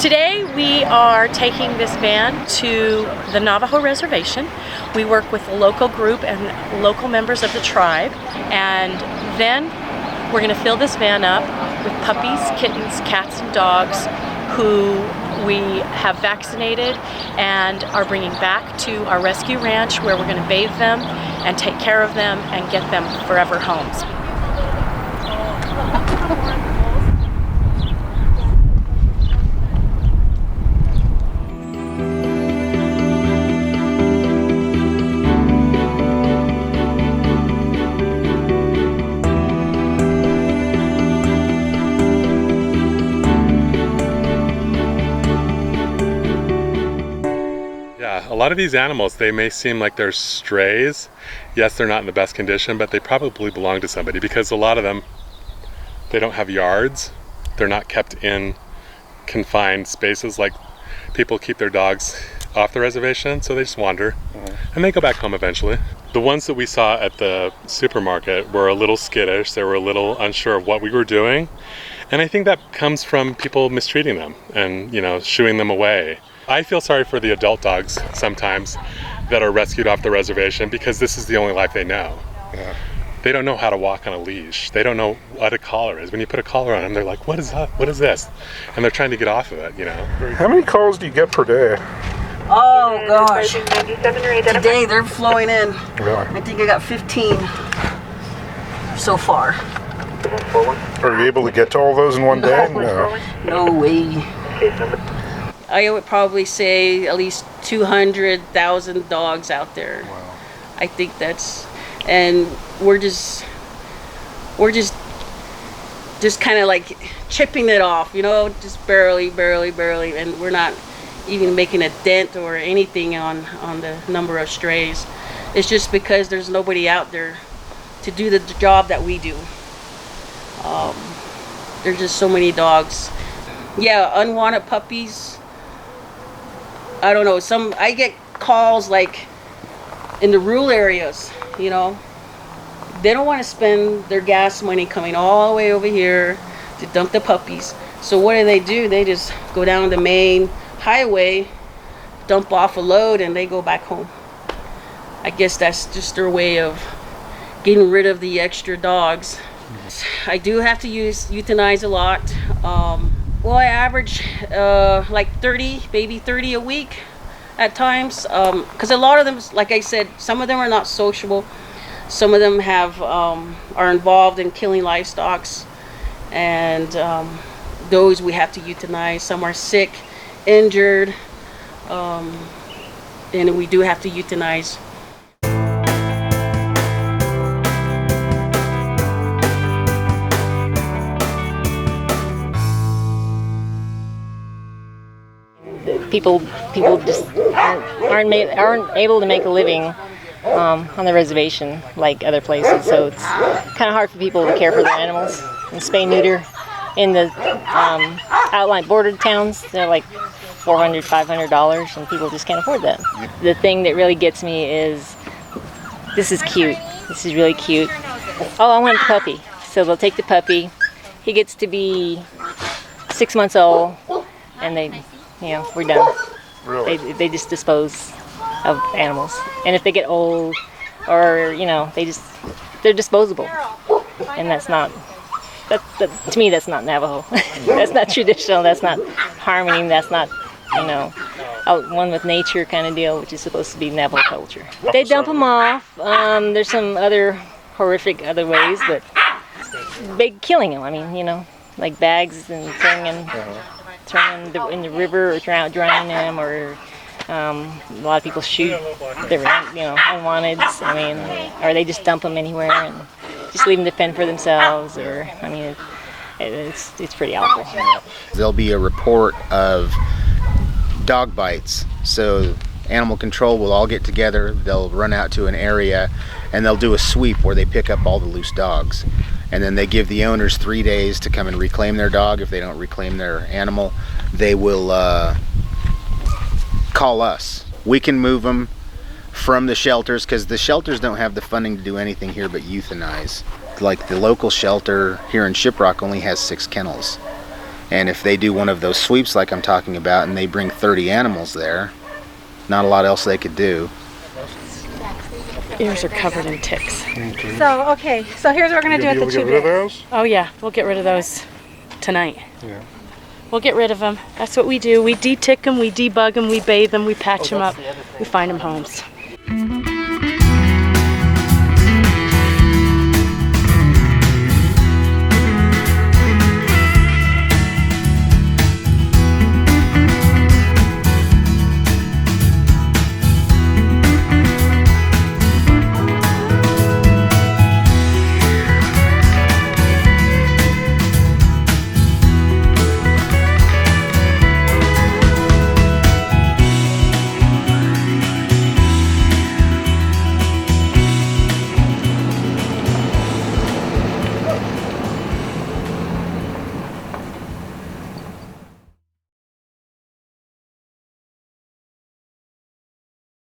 Today we are taking this van to the Navajo reservation. We work with a local group and local members of the tribe, and then we're going to fill this van up with puppies, kittens, cats, and dogs who we have vaccinated and are bringing back to our rescue ranch, where we're going to bathe them and take care of them and get them forever homes. A lot of these animals, they may seem like they're strays. Yes, they're not in the best condition, but they probably belong to somebody, because a lot of them, they don't have yards. They're not kept in confined spaces like people keep their dogs off the reservation, so they just wander and they go back home eventually. The ones that we saw at the supermarket were a little skittish. They were a little unsure of what we were doing, and I think that comes from people mistreating them and, you know, shooing them away. I feel sorry for the adult dogs sometimes that are rescued off the reservation, because this is the only life they know. Yeah. They don't know how to walk on a leash. They don't know what a collar is. When you put a collar on them, they're like, what is that? What is this? And they're trying to get off of it, you know. How many calls do you get per day? Oh gosh, today they're flowing in. Really? I think I got 15 so far. Are you able to get to all those in one day? No. No way. I would probably say at least 200,000 dogs out there. Wow. I think that's, and we're just kind of like chipping it off, you know, just barely, and we're not even making a dent or anything on the number of strays. It's just because there's nobody out there to do the job that we do. There's just so many dogs. Yeah, unwanted puppies. I don't know, I get calls like in the rural areas, you know. They don't want to spend their gas money coming all the way over here to dump the puppies. So what do? They just go down the main highway, dump off a load, and they go back home. I guess that's just their way of getting rid of the extra dogs. I do have to euthanize a lot. Well, I average like 30, maybe 30 a week at times, because a lot of them, like I said, some of them are not sociable. Some of them are involved in killing livestock, and those we have to euthanize. Some are sick, injured, and we do have to euthanize. People just aren't able to make a living on the reservation like other places, so it's kind of hard for people to care for their animals and spay neuter. In the outlying bordered towns, they're like $400, $500, and people just can't afford that. The thing that really gets me is, this is cute. This is really cute. Oh, I want the puppy. So they'll take the puppy. He gets to be 6 months old, and we're done. Really? They just dispose of animals, and if they get old, or they're disposable, and that's not. To me, that's not Navajo. That's not traditional. That's not harmony. That's not, one with nature kind of deal, which is supposed to be Navajo culture. They dump them off. There's some other horrific other ways, but big killing them. I mean, like bags and throwing them in the river, or drowning them, or a lot of people shoot their unwanteds. I mean, or they just dump them anywhere and just leave them to fend for themselves, or it's pretty awful. There'll be a report of dog bites, so animal control will all get together. They'll run out to an area and they'll do a sweep where they pick up all the loose dogs, and then they give the owners 3 days to come and reclaim their dog. If they don't reclaim their animal, they will call us. We can move them from the shelters, because the shelters don't have the funding to do anything here but euthanize. Like the local shelter here in Shiprock only has 6 kennels. And if they do one of those sweeps like I'm talking about and they bring 30 animals there, not a lot else they could do. Ears are covered in ticks. So, okay, so here's what we're going to do You'll with be the able to two get rid of bears. those? Oh yeah, we'll get rid of those tonight. Yeah. We'll get rid of them. That's what we do. We de-tick them, we debug them, we bathe them, we patch them up, we find them homes.